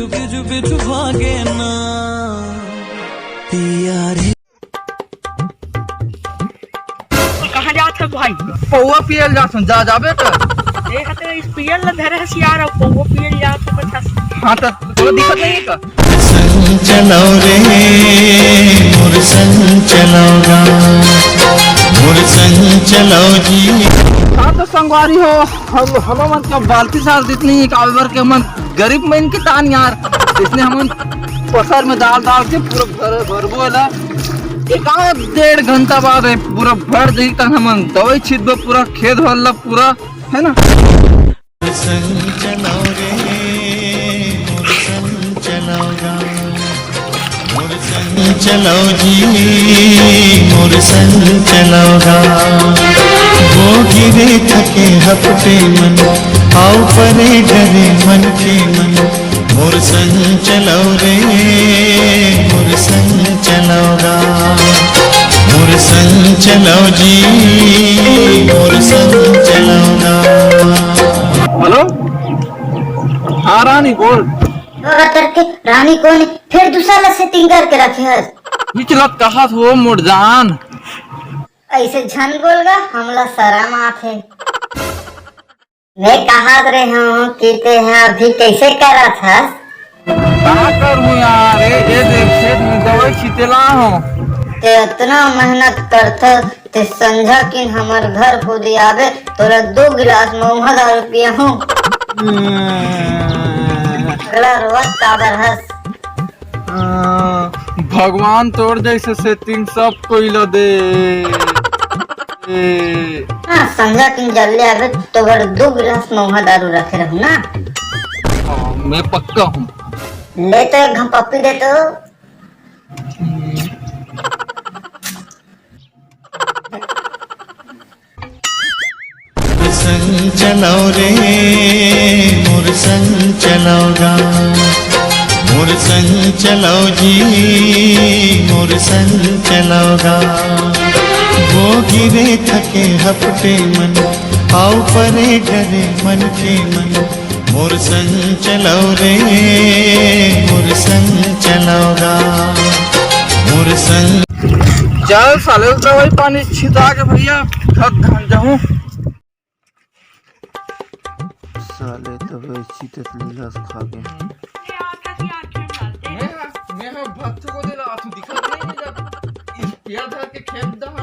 पिछु पिछु पिछु भागे ना पिया रे। कहाँ जात है भाई? पौवा पियल जात हूँ, जा जाबे तो देखते इस पियल ल धरे है सियार और वो पियल जात है पचास। हाँ तो तो दिक्कत नहीं का संग चलो रे मोर संग चलोगा मोर संग चलो जी। हाँ तो संगवारी हो हलो मन का बाल्टी सार जितनी काबर के मन गरीब मन की तान यार, इसने हम पसर में डाल डाल के पूरा भरबो ला एक 1.5 घंटा बाद है पूरा भर दी तन हम दवाई छिटबो पूरा खेत वाला पूरा है ना। संग चलो रे मोर संग चलोगा मोर संग चलो जी मोर संग चलोगा। वो गिरे थके हपटे मन आओ परे डरे मन के मन मोर संग चलो रे मोर संग चलोगा मोर संग चलो जी मोर संग चलोगा। हेलो हाँ रानी बोल। करके रानी को ने फिर दूसरा सेटिंग करके रखे है। निचलत कहा हो मोर जान ऐसे झन बोलगा हमला शर्म आथे। मैं कहा रहे हूँ कि ते हैं अभी कैसे करा था? क्या करूँ यार ये देख खेत में दवाई छिटेला हूँ। ते इतना मेहनत करते ते समझा कि हमार घर को दियावे तोरा 2 गिलास मुँह दारू पिया हूँ। अगला रोज काबर हंस भगवान तोड़ जैसे सेटिंग सब कोई ला दे। हाँ समझा कि जल्दी आवे तो घर 2 गिलास मुँह दारू रखे रहूँ ना। मैं पक्का हूँ। ले तो एक पप्पी दे तो। संग चलो रे मोर संग चलोगा मोर संग चलो जी मोर संग चलोगा। वो गिरे थके हपटे मन आओ परे डरे मन के मन मोर संग चलो रे मोर संग चलोगा मोर संग। चल साले दवाई पानी छिटा के भैया थक धान जाऊँ। साले दवाई छिटत लीलास खा गए। मैं भक्त को दे रहा तू दिखत नहीं जब इस पेड़ धर के खेत दहा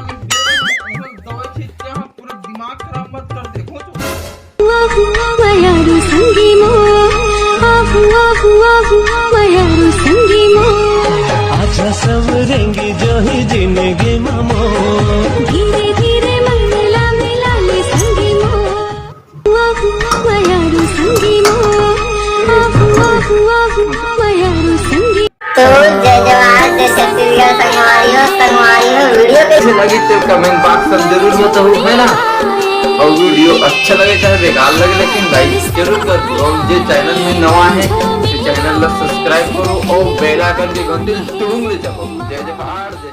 दवाई छीट के हम पूरा दिमाग खराब मत कर देखो तो मयारू संगी मो मयारू संगी मो आजा सवरेंगी जो ही जिंदगी ममो धीरे धीरे मंगला मिला ले संगी मो मयारू संगी मो मयारू संगी। तो जय जवान जय छत्तीसगढ़ संगवारी हो वीडियो कैसे लगी तो कमेंट बॉक्स में जरूर बताओ है ना। और वीडियो अच्छा लगे चाहे बेकार लगे लेकिन लाइक जरूर कर दो। और जो चैनल में नवा है तो चैनल को सब्सक्राइब करो और बेल आइकन के घंटी तुड़ूंग ले जाओ। जय जवान।